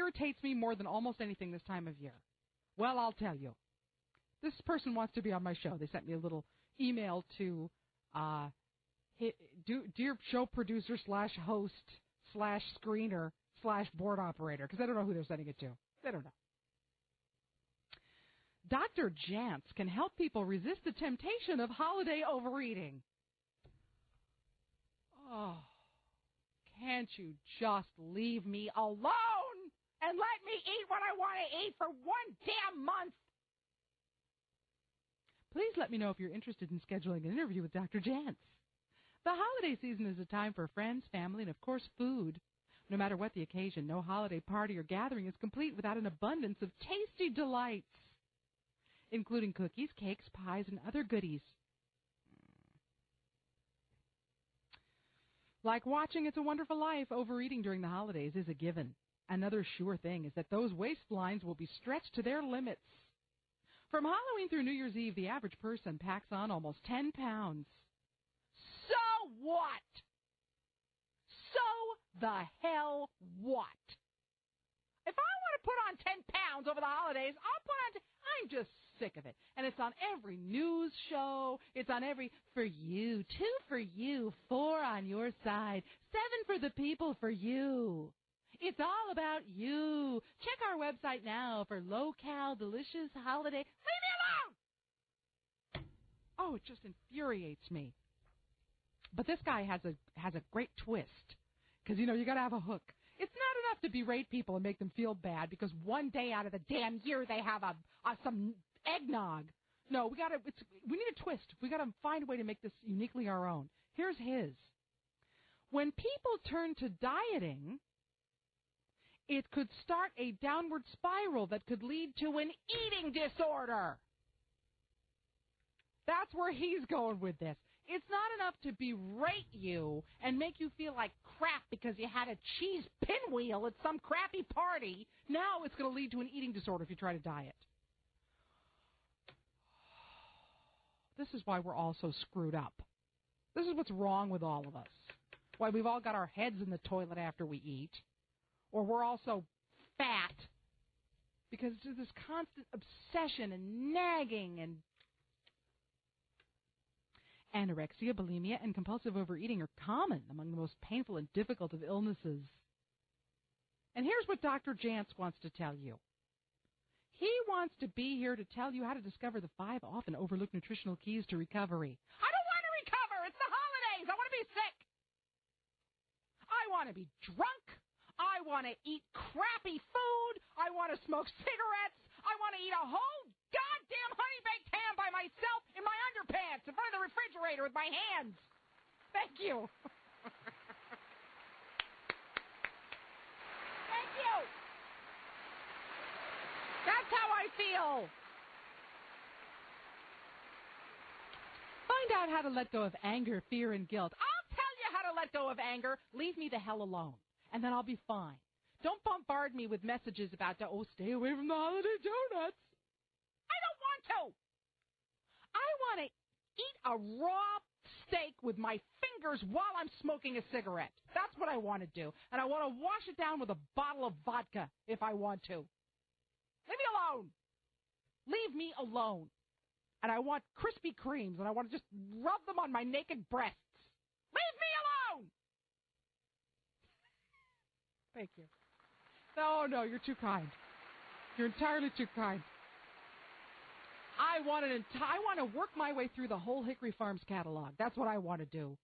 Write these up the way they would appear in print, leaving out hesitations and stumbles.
irritates me more than almost anything this time of year? Well, I'll tell you. This person wants to be on my show. They sent me a little email to dear show producer / host / screener / board operator, because I don't know who they're sending it to. They don't know. Dr. Jantz can help people resist the temptation of holiday overeating. Oh, can't you just leave me alone and let me eat what I want to eat for one damn month? Please let me know if you're interested in scheduling an interview with Dr. Jantz. The holiday season is a time for friends, family, and, of course, food. No matter what the occasion, no holiday party or gathering is complete without an abundance of tasty delights, including cookies, cakes, pies, and other goodies. Like watching It's a Wonderful Life, overeating during the holidays is a given. Another sure thing is that those waistlines will be stretched to their limits. From Halloween through New Year's Eve, the average person packs on almost 10 pounds. So what? So the hell what? If I want to put on 10 pounds over the holidays, I'll put on... I'm just sick of it. And it's on every news show. It's on every... For you, 2 for you, 4 on your side, 7 for the people for you. It's all about you. Check our website now for low-cal, delicious holiday... Leave me alone! Oh, it just infuriates me. But this guy has a great twist. Because, you got to have a hook. It's not enough to berate people and make them feel bad because one day out of the damn year they have some eggnog. No, we need a twist. We got to find a way to make this uniquely our own. Here's his. When people turn to dieting, it could start a downward spiral that could lead to an eating disorder. That's where he's going with this. It's not enough to berate you and make you feel like crap because you had a cheese pinwheel at some crappy party. Now it's going to lead to an eating disorder if you try to diet. This is why we're all so screwed up. This is what's wrong with all of us. Why we've all got our heads in the toilet after we eat. Or we're all so fat because there's this constant obsession and nagging and anorexia, bulimia, and compulsive overeating are common among the most painful and difficult of illnesses. And here's what Dr. Jantz wants to tell you. He wants to be here to tell you how to discover the 5 often overlooked nutritional keys to recovery. I don't want to recover. It's the holidays. I want to be sick. I want to be drunk. I want to eat crappy food. I want to smoke cigarettes. I want to eat a whole goddamn honey-baked ham by myself in my underpants in front of the refrigerator with my hands. Thank you. Thank you. That's how I feel. Find out how to let go of anger, fear, and guilt. I'll tell you how to let go of anger. Leave me the hell alone, and then I'll be fine. Don't bombard me with messages about, stay away from the holiday donuts. I don't want to. I want to eat a raw steak with my fingers while I'm smoking a cigarette. That's what I want to do. And I want to wash it down with a bottle of vodka if I want to. Leave me alone. Leave me alone. And I want Krispy Kremes, and I want to just rub them on my naked breasts. Leave me alone. Thank you. No, you're too kind. You're entirely too kind. I want to work my way through the whole Hickory Farms catalog. That's what I want to do.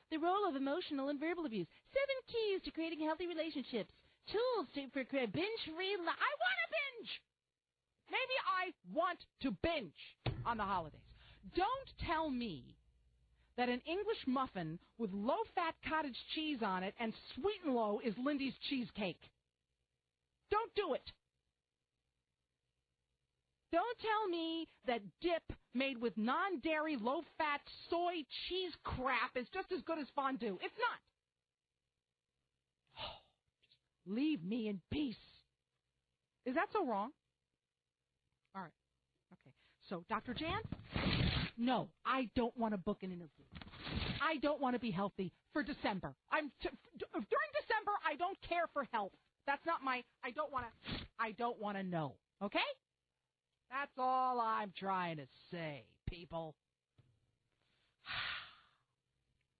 The role of emotional and verbal abuse. 7 keys to creating healthy relationships. Tools for binge-free life. I want to binge. Maybe I want to binge on the holidays. Don't tell me that an English muffin with low-fat cottage cheese on it and sweet and low is Lindy's cheesecake. Don't do it. Don't tell me that dip made with non-dairy, low-fat soy cheese crap is just as good as fondue. It's not. Just leave me in peace. Is that so wrong? All right. Okay. So, Dr. Jantz? No, I don't want to book an interview. I don't want to be healthy for December. During don't care for health. That's not my, I don't want to know. Okay? That's all I'm trying to say, people.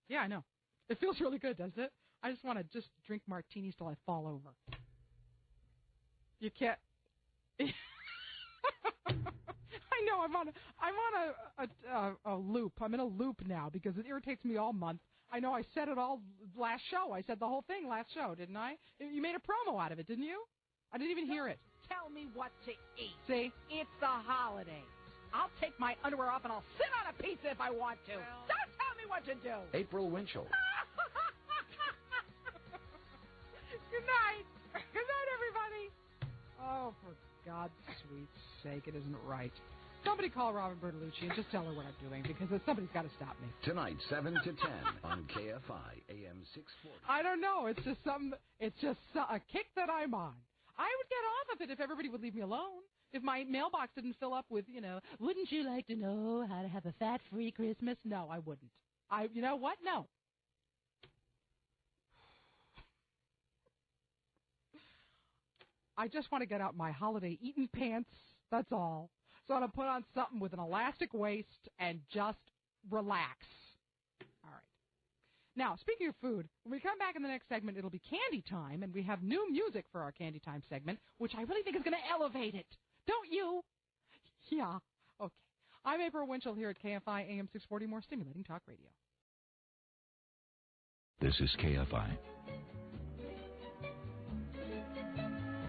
Yeah, I know. It feels really good, doesn't it? I just want to just drink martinis till I fall over. You can't. I know I'm on a loop. I'm in a loop now because it irritates me all month. I know I said it all last show. I said the whole thing last show, didn't I? You made a promo out of it, didn't you? I didn't even hear it. Tell me what to eat. See? It's the holidays. I'll take my underwear off and I'll sit on a pizza if I want to. Don't tell me what to do. April Winchell. Good night. Good night, everybody. Oh, for God's sweet sake, it isn't right. Somebody call Robin Bertolucci and just tell her what I'm doing because somebody's got to stop me. Tonight, 7 to 10 on KFI AM 640. I don't know. It's just a kick that I'm on. I would get off of it if everybody would leave me alone. If my mailbox didn't fill up with, wouldn't you like to know how to have a fat-free Christmas? No, I wouldn't. You know what? No. I just want to get out my holiday eating pants. That's all. So I'm going to put on something with an elastic waist and just relax. All right. Now, speaking of food, when we come back in the next segment, it'll be Candy Time, and we have new music for our Candy Time segment, which I really think is going to elevate it. Don't you? Yeah. Okay. I'm April Winchell here at KFI AM 640, more stimulating talk radio. This is KFI.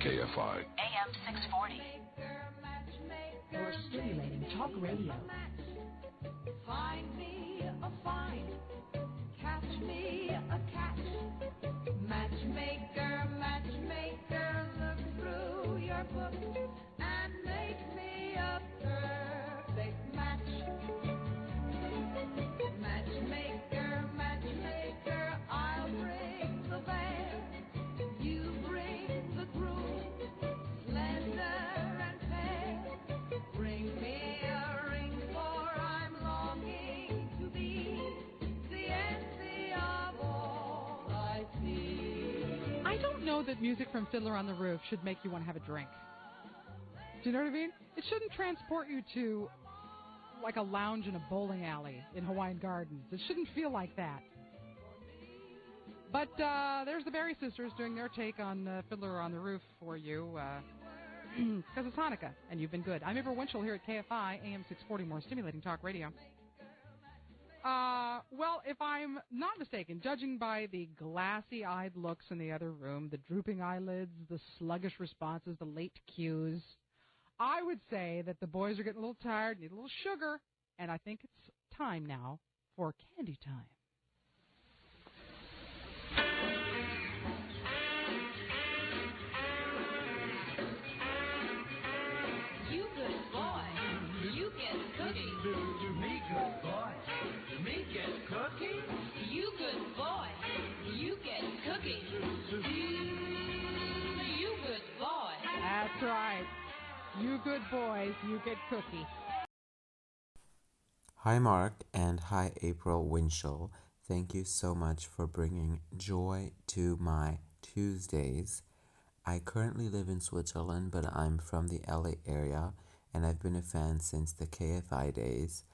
KFI. AM 640. More stimulating talk radio. Find me a find, catch me a catch. Matchmaker, matchmaker, look through your book and make me a perfect match. Matchmaker, matchmaker, I'll bring the veil, you bring the groom, slender and pale. Bring me a ring, for I'm longing to be the envy of all I see. I don't know that music from Fiddler on the Roof should make you want to have a drink. Do you know what I mean? It shouldn't transport you to like a lounge in a bowling alley in Hawaiian Gardens. It shouldn't feel like that. But there's the Berry Sisters doing their take on Fiddler on the Roof for you because it's Hanukkah, and you've been good. I'm April Winchell here at KFI, AM 640, more stimulating talk radio. Well, if I'm not mistaken, judging by the glassy-eyed looks in the other room, the drooping eyelids, the sluggish responses, the late cues, I would say that the boys are getting a little tired, need a little sugar, and I think it's time now for Candy Time. You good boy, you get cookie. Me good boy, me get cookie. You good boy, you get cookie. You good boy. That's right. You good boys, you get cookie. Hi Mark and hi April Winchell. Thank you so much for bringing joy to my Tuesdays. I currently live in Switzerland, but I'm from the LA area, and I've been a fan since the KFI days,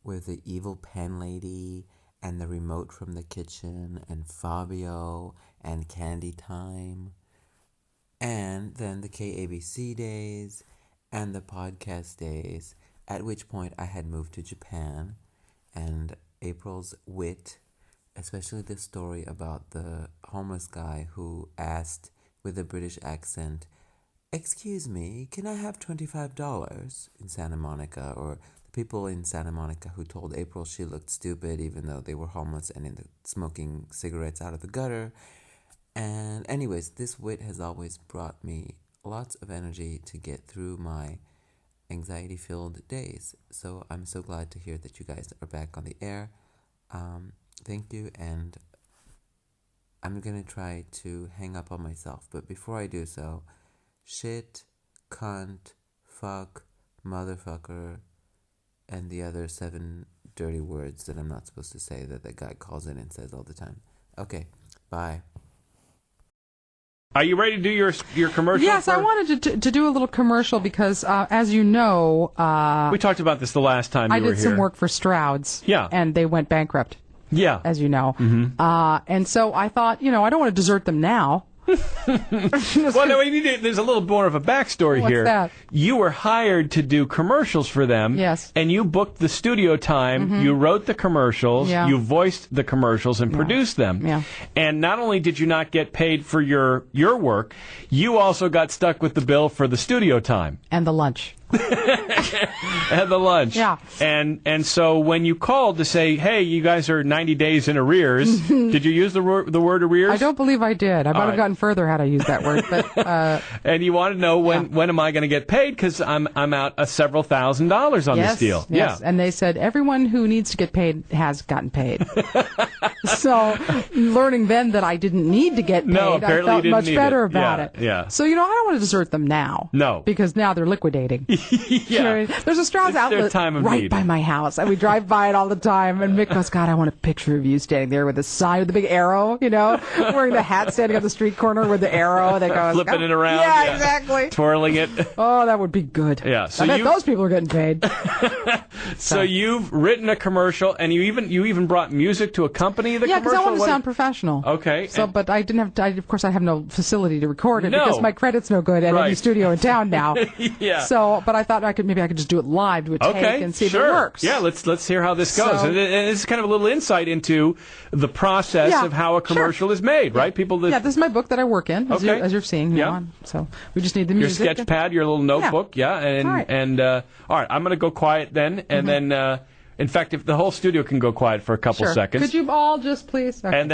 with the evil pen lady and the remote from the kitchen and Fabio and Candy Time, and then the KABC days and the podcast days, at which point I had moved to Japan, and April's wit, especially the story about the homeless guy who asked with a British accent, "Excuse me, can I have $25 in Santa Monica?" Or the people in Santa Monica who told April she looked stupid even though they were homeless and smoking cigarettes out of the gutter. And anyways, this wit has always brought me lots of energy to get through my anxiety-filled days. So I'm so glad to hear that you guys are back on the air. Thank you, and I'm going to try to hang up on myself. But before I do so, shit, cunt, fuck, motherfucker, and the other 7 dirty words that I'm not supposed to say that the guy calls in and says all the time. Okay, bye. Are you ready to do your commercial? Yes, I wanted to do a little commercial because, as you know... we talked about this the last time you were here. I did some work for Strouds. Yeah. And they went bankrupt. Yeah. As you know. Mm-hmm. And so I thought, I don't want to desert them now. Well, no, there's a little more of a backstory here. What's that? You were hired to do commercials for them. Yes. And you booked the studio time. You wrote the commercials. Yeah. You voiced the commercials and produced them. Yeah. And not only did you not get paid for your work, you also got stuck with the bill for the studio time. And the lunch. And the lunch. Yeah. And so when you called to say, hey, you guys are 90 days in arrears, did you use the word arrears? I don't believe I did. I might have gotten further had I used that word. But and you want to know when am I going to get paid? Because I'm out several $1,000s on this deal. Yes. Yeah. And they said everyone who needs to get paid has gotten paid. So learning then that I didn't need to get paid, I felt much better about it. Yeah. So, I don't want to desert them now. No. Because now they're liquidating. Yeah. There's a Strouds outlet right by my house, and we drive by it all the time. And Mick goes, God, I want a picture of you standing there with a sign with the big arrow, wearing the hat, standing on the street corner with the arrow. That goes, flipping it around. Yeah, exactly. Twirling it. Oh, that would be good. Yeah. So I bet those people are getting paid. So you've written a commercial, and you even brought music to accompany the commercial? Yeah, because I want to sound professional. Okay. So, but I didn't have. Of course, I have no facility to record it No. because my credit's no good at any studio in town now. Yeah. So, but I thought I could just do it live, do a take, and see if it works. Yeah, let's hear how this goes. And this is kind of a little insight into the process of how a commercial is made, right? People that this is my book that I work in, as you're seeing now. Yeah. So we just need the your music. sketch pad, your little notebook, and all right, I'm going to go quiet then, and then. In fact, if the whole studio can go quiet for a couple seconds. Could you all just please? Okay. And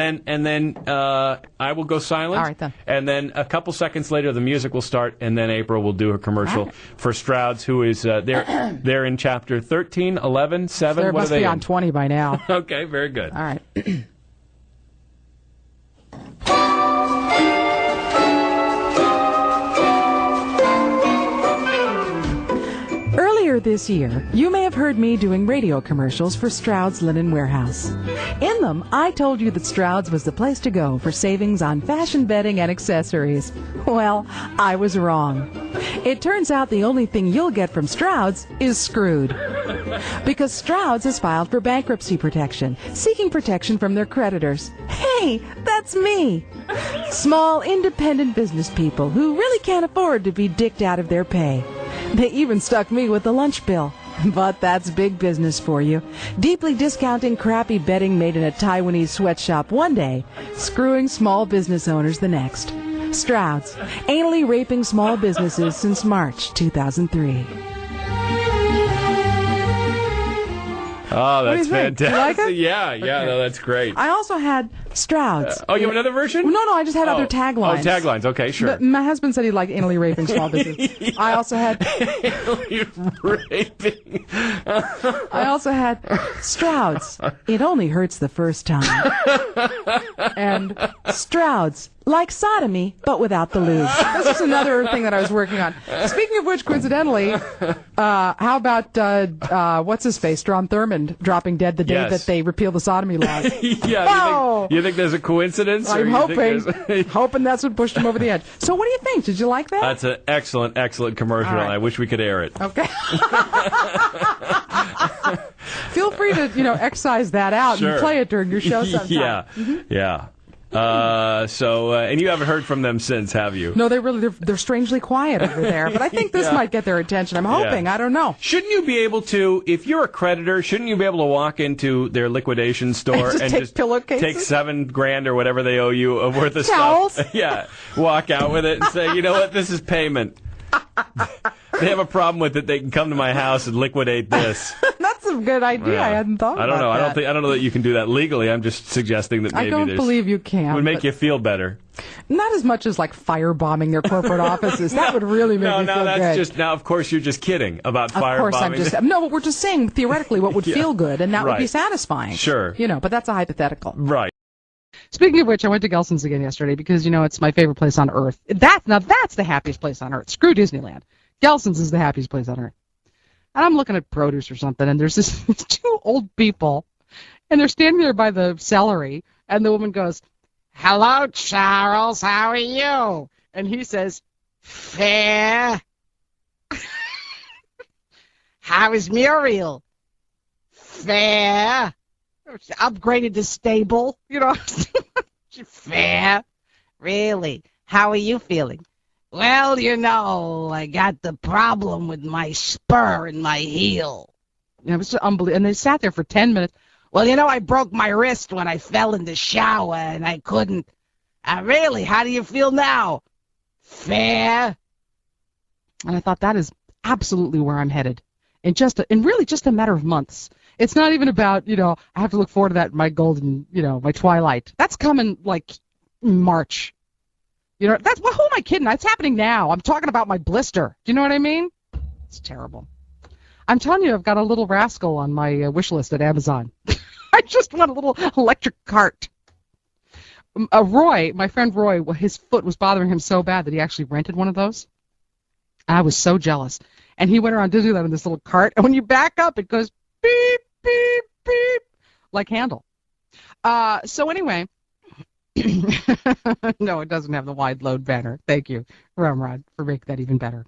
then I will go silent. All right, then. And then a couple seconds later, the music will start, and then April will do her commercial for Strouds, who is they're in chapter 13, 11, 7. There what must are they be in? on 20 by now. Okay, very good. All right. Earlier this year, you may have heard me doing radio commercials for Strouds Linen Warehouse. In them, I told you that Strouds was the place to go for savings on fashion bedding and accessories. Well, I was wrong. It turns out the only thing you'll get from Strouds is screwed. Because Strouds has filed for bankruptcy protection, seeking protection from their creditors. Hey, that's me! Small, independent business people who really can't afford to be dicked out of their pay. They even stuck me with the lunch bill. But that's big business for you. Deeply discounting crappy bedding made in a Taiwanese sweatshop one day, screwing small business owners the next. Strouds, anally raping small businesses since March 2003. Oh, that's fantastic. You like it? Yeah, no, that's great. I also had Strouds. You have another version? No, I just had other taglines. Oh, taglines. Okay, sure. But my husband said he liked anally raping small businesses. I also had... raping. I also had Strouds. It only hurts the first time. And Strouds. Like sodomy, but without the lube. This is another thing that I was working on. Speaking of which, coincidentally, how about, what's his face, Strom Thurmond, dropping dead the day that they repealed the sodomy laws? Yeah, you think there's a coincidence? I'm hoping that's what pushed him over the edge. So what do you think? Did you like that? That's an excellent commercial, and I wish we could air it. Okay. Feel free to, excise that out and play it during your show sometime. Yeah. And you haven't heard from them since, have you? No, they're strangely quiet over there. But I think this might get their attention. I'm hoping. I don't know. Shouldn't you be able to, if you're a creditor, shouldn't you be able to walk into their liquidation store and just take $7,000 or whatever they owe you worth of towels? Stuff? Yeah. Walk out with it and say, you know what, this is payment. They have a problem with it. They can come to my house and liquidate this. That's a good idea. Yeah. I hadn't thought about that. I don't know that you can do that legally. I'm just suggesting that maybe I don't believe you can. It would make you feel better. Not as much as like firebombing their corporate offices. That would really make me feel good. Now, of course, you're just kidding about firebombing. But we're just saying theoretically what would feel good, and that would be satisfying. Sure. But that's a hypothetical. Right. Speaking of which, I went to Gelson's again yesterday because, it's my favorite place on earth. That's the happiest place on earth. Screw Disneyland. Gelson's is the happiest place on earth. And I'm looking at produce or something, and there's these two old people, and they're standing there by the celery, and the woman goes, hello, Charles, how are you? And he says, fair. How is Muriel? Fair. She upgraded to stable, Fair. Really? How are you feeling? Well, I got the problem with my spur in my heel. It was unbelievable. And they sat there for 10 minutes. Well, I broke my wrist when I fell in the shower, and I couldn't. Really? How do you feel now? Fair. And I thought, that is absolutely where I'm headed. In really just a matter of months. It's not even about, I have to look forward to that, my golden, my twilight. That's coming, like, March. Who am I kidding? It's happening now. I'm talking about my blister. Do you know what I mean? It's terrible. I'm telling you, I've got a little rascal on my wish list at Amazon. I just want a little electric cart. Roy, my friend Roy, his foot was bothering him so bad that he actually rented one of those. I was so jealous. And he went around Disneyland in this little cart, and when you back up, it goes beep, beep, beep, like Handle. So anyway, no, it doesn't have the wide load banner. Thank you, Ramrod, for making that even better.